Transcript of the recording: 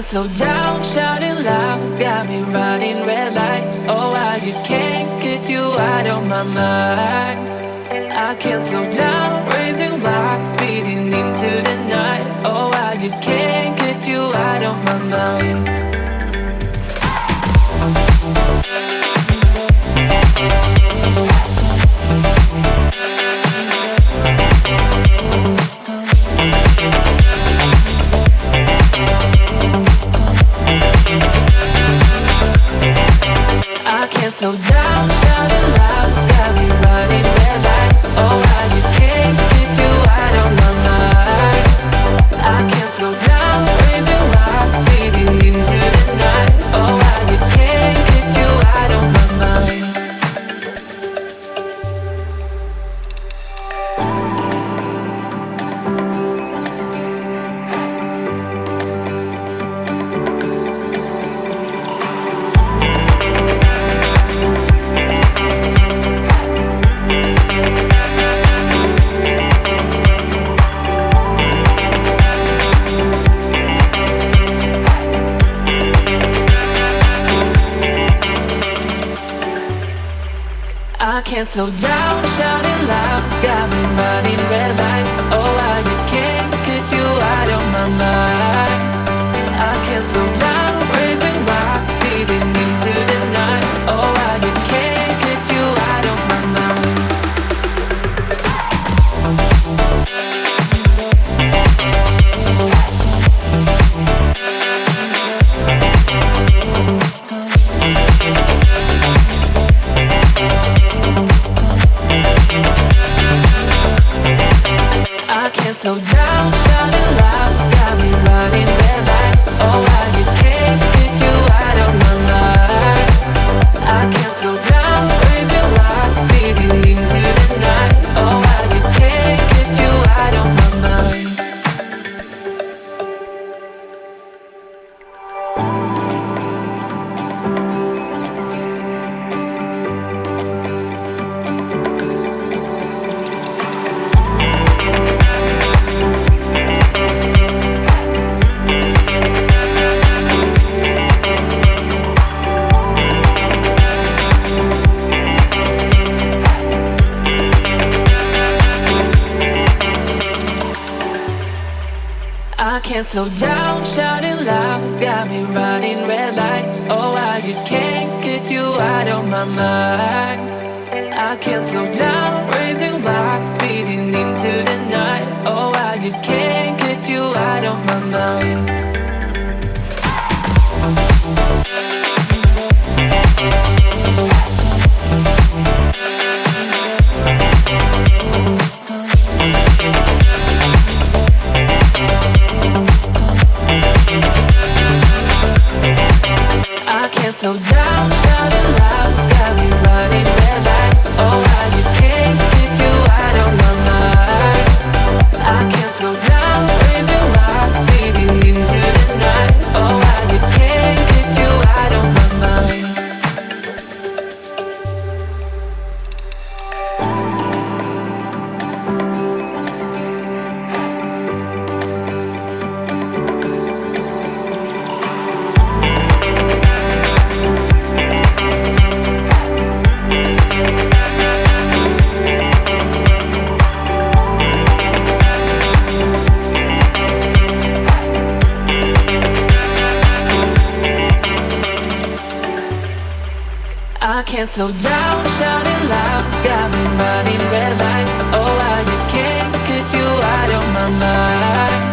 slow down, shouting loud, got me running red lights. Oh, I just can't get you out of my mind. I can't slow down, raising my speeding into the night. Oh, I just can't get you out of my mind. I can't slow down, shouting loud, got me running red lights. Oh, I just can't get you out of my mind. I can't slow down, raising my speeding into the night. Oh, I just can't get you out of my mind. I can't slow down, shouting loud, got me running red lights. Oh, I just can't get you out of my mind. I can't slow down, raising my speeding into the night. Oh, I just can't get you out of my mind. I can't slow down, shouting loud, got me running red lights. Oh, I just can't get you out of my mind. I can't slow down, raising lights, speeding into the night. Oh, I just can't get you out of my mind. I can't slow down, shouting loud, got me running red lights. Oh, I just can't get you out of my mind. I can't slow down, raising my speeding into the night. Oh, I just can't get you out of my mind. I can't slow down, shouting loud, got me running red lights. Oh, I just can't get you out of my mind. I can't slow down, raising my speeding into the night. Oh, I just can't get you out of my mind. I can't slow down, shouting loud, got me running red lights. Oh, I just can't get you out of my mind.